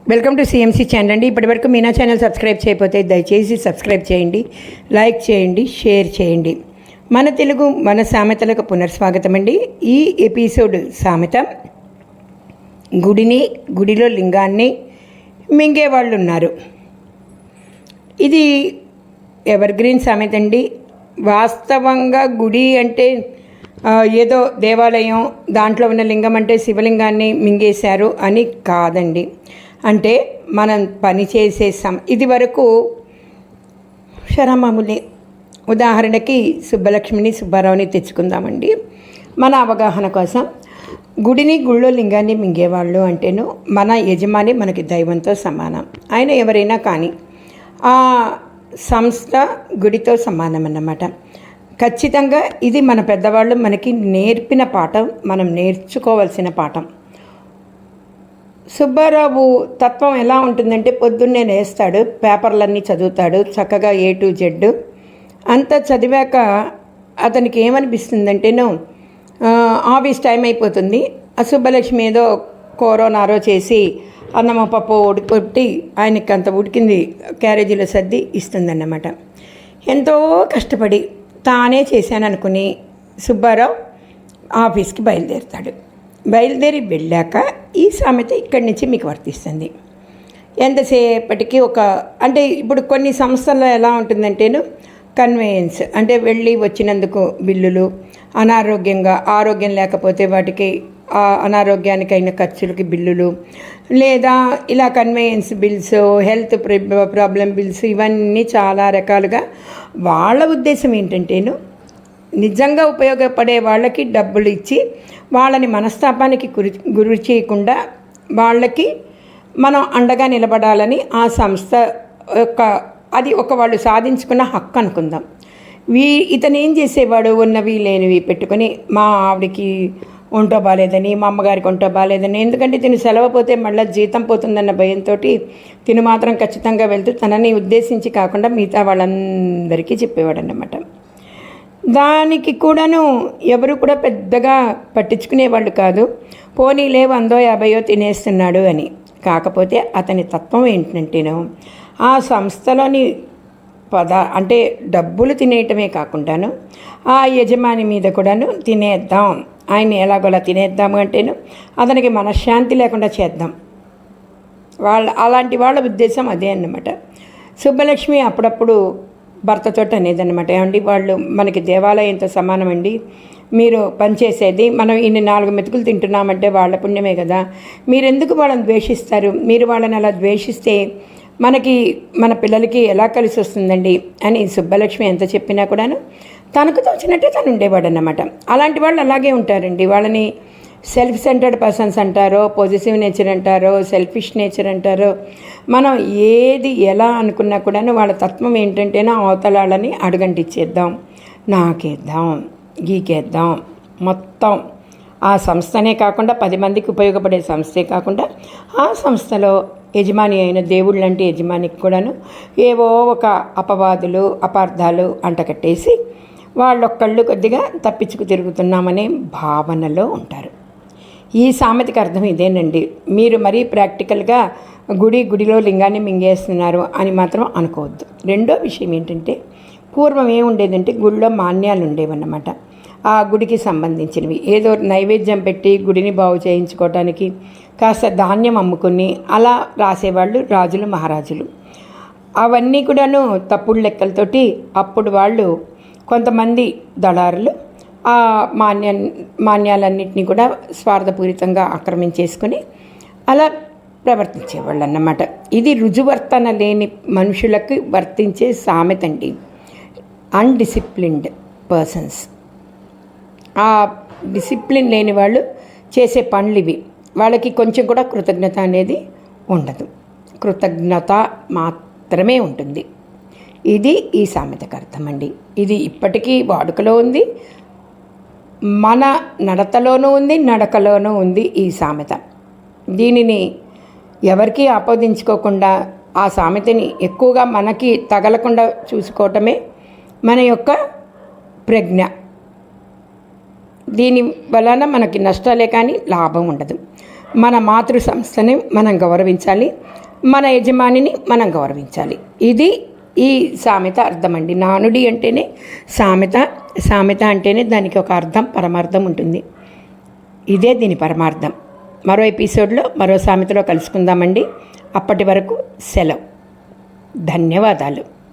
Welcome to CMC channel అండి. ఇప్పటివరకు Meena channel subscribe చేయకపోతే దయచేసి సబ్స్క్రైబ్ చేయండి, లైక్ చేయండి, షేర్ చేయండి. మన తెలుగు మన సామెతలకు పునర్స్వాగతం అండి. ఈ ఎపిసోడ్ సామెత గుడిలో లింగాన్ని మింగే వాళ్ళు ఉన్నారు. ఇది ఎవర్గ్రీన్ సామెత అండి. వాస్తవంగా గుడి అంటే ఏదో దేవాలయం, దాంట్లో ఉన్న లింగం అంటే శివలింగాన్ని మింగేశారు అని కాదండి. అంటే మనం పనిచేసే ఇది వరకు శరమాములే. ఉదాహరణకి సుబ్బలక్ష్మిని సుబ్బారావుని తెచ్చుకుందామండి మన అవగాహన కోసం. గుడిలో లింగాన్ని మింగేవాళ్ళు అంటేను మన యజమాని మనకి దైవంతో సమానం. ఆయన ఎవరైనా కానీ ఆ సంస్థ గుడితో సమానం అన్నమాట. ఖచ్చితంగా ఇది మన పెద్దవాళ్ళు మనకి నేర్పిన పాఠం, మనం నేర్చుకోవాల్సిన పాఠం. సుబ్బారావు తత్వం ఎలా ఉంటుందంటే పొద్దున్నే లేస్తాడు, పేపర్లన్నీ చదువుతాడు చక్కగా A to Z. అంతా చదివాక అతనికి ఏమనిపిస్తుందంటేనో ఆఫీస్ టైం అయిపోతుంది. ఆ సుబ్బలక్ష్మి ఏదో కోరోనారో చేసి అన్నమ పప్పు ఉడికొట్టి ఆయనకి అంత ఉడికింది క్యారేజీలో సర్ది ఇస్తుందన్నమాట. ఎంతో కష్టపడి తానే చేశాననుకుని సుబ్బారావు ఆఫీస్కి బయలుదేరి వెళ్ళాక ఈ సామెత ఇక్కడి నుంచి మీకు వర్తిస్తుంది. ఎంతసేపటికి అంటే ఇప్పుడు కొన్ని సంస్థల్లో ఎలా ఉంటుందంటేను కన్వేయన్స్ అంటే వెళ్ళి వచ్చినందుకు బిల్లులు, ఆరోగ్యం లేకపోతే వాటికి అనారోగ్యానికైన ఖర్చులకి బిల్లులు, లేదా ఇలా conveyance bills, health problem bills, ఇవన్నీ చాలా రకాలుగా. వాళ్ళ ఉద్దేశం ఏంటంటేను నిజంగా ఉపయోగపడే వాళ్ళకి డబ్బులు ఇచ్చి వాళ్ళని మనస్తాపానికి గురి చేయకుండా వాళ్ళకి మనం అండగా నిలబడాలని ఆ సంస్థ యొక్క అది వాళ్ళు సాధించుకున్న హక్కు అనుకుందాం. ఇతను ఏం చేసేవాడు, ఉన్నవి లేనివి పెట్టుకొని మా ఆవిడికి ఒంటో బాగాలేదని, మా అమ్మగారికి ఒంటో బాగాలేదని, ఎందుకంటే తిను సెలవు పోతే మళ్ళీ జీతం పోతుందన్న భయంతో తిను మాత్రం ఖచ్చితంగా వెళ్తూ తనని ఉద్దేశించి కాకుండా మిగతా వాళ్ళందరికీ చెప్పేవాడు అన్నమాట. దానికి కూడాను ఎవరు కూడా పెద్దగా పట్టించుకునేవాళ్ళు కాదు. పోనీలే 100-50 తినేస్తున్నాడు అని. కాకపోతే అతని తత్వం ఏంటంటేనో ఆ సంస్థలోని అంటే డబ్బులు తినేయటమే కాకుండాను ఆ యజమాని మీద కూడాను తినేద్దాం, ఆయన ఎలాగోలా తినేద్దాము అంటేను అతనికి మనశ్శాంతి లేకుండా చేద్దాం. అలాంటి వాళ్ళ ఉద్దేశం అదే అన్నమాట. సుబ్బలక్ష్మి అప్పుడప్పుడు భర్తతో అనేదన్నమాట, ఏమండి వాళ్ళు మనకి దేవాలయంతో సమానం అండి, మీరు పనిచేసేది మనం ఇన్ని 4 మెతుకులు తింటున్నామంటే వాళ్ళ పుణ్యమే కదా, మీరెందుకు వాళ్ళని ద్వేషిస్తారు, మీరు వాళ్ళని అలా ద్వేషిస్తే మన పిల్లలకి ఎలా కలిసి వస్తుందండి అని సుబ్బలక్ష్మి ఎంత చెప్పినా కూడాను తనకు తోచినట్టే తను ఉండేవాడు అన్నమాట. అలాంటి వాళ్ళు అలాగే ఉంటారండి. వాళ్ళని సెల్ఫ్ సెంటర్డ్ పర్సన్స్ అంటారో, పొజిటివ్ నేచర్ అంటారో, సెల్ఫిష్ నేచర్ అంటారో, మనం ఏది ఎలా అనుకున్నా కూడా వాళ్ళ తత్వం ఏంటంటేనో అవతలాలని అడుగంటిచ్చేద్దాం, నాకేద్దాం, గీకేద్దాం, మొత్తం ఆ సంస్థనే కాకుండా 10 మందికి ఉపయోగపడే సంస్థే కాకుండా ఆ సంస్థలో యజమాని అయిన దేవుళ్ళు లాంటి యజమానికి కూడాను ఏవో ఒక అపవాదులు, అపార్థాలు అంటకట్టేసి వాళ్ళొక్కళ్ళు కొద్దిగా తప్పించుకు తిరుగుతున్నామనే భావనలో ఉంటారు. ఈ సామెతకి అర్థం ఇదేనండి. మీరు మరీ ప్రాక్టికల్గా గుడిలో లింగాన్ని మింగేస్తున్నారు అని మాత్రం అనుకోవద్దు. రెండో విషయం ఏంటంటే పూర్వం ఏముండేదంటే గుడిలో మాన్యాలు ఉండేవన్నమాట. ఆ గుడికి సంబంధించినవి ఏదో నైవేద్యం పెట్టి గుడిని బాగు చేయించుకోవటానికి కాస్త ధాన్యం అమ్ముకుని అలా రాసేవాళ్ళు రాజులు, మహారాజులు. అవన్నీ కూడాను తప్పుడు లెక్కలతోటి అప్పుడు వాళ్ళు కొంతమంది దళారులు ఆ మాన్యాలన్నింటినీ కూడా స్వార్థపూరితంగా ఆక్రమించేసుకొని అలా ప్రవర్తించేవాళ్ళు అన్నమాట. ఇది రుజువర్తన లేని మనుషులకు వర్తించే సామెత అండి. అన్డిసిప్లిన్డ్ పర్సన్స్, ఆ డిసిప్లిన్ లేని వాళ్ళు చేసే పనులు ఇవి. వాళ్ళకి కొంచెం కూడా కృతజ్ఞత అనేది ఉండదు, కృతజ్ఞత మాత్రమే ఉంటుంది. ఇది ఈ సామెతకు అర్థం అండి. ఇది ఇప్పటికీ వాడుకలో ఉంది, మన నడతలోనూ ఉంది, నడకలోనూ ఉంది ఈ సామెత. దీనిని ఎవరికీ ఆపాదించుకోకుండా ఆ సామెతని ఎక్కువగా మనకి తగలకుండా చూసుకోవటమే మన యొక్క ప్రజ్ఞ. దీని వలన మనకి నష్టాలే కానీ లాభం ఉండదు. మన మాతృ సంస్థని మనం గౌరవించాలి, మన యజమానిని మనం గౌరవించాలి. ఇది ఈ సామెత అర్థమండి. నానుడి అంటేనే సామెత, సామెత అంటేనే దానికి ఒక అర్థం, పరమార్థం ఉంటుంది. ఇదే దీని పరమార్థం. మరో ఎపిసోడ్లో మరో సామెతలో కలుసుకుందామండి. అప్పటి వరకు సెలవు. ధన్యవాదాలు.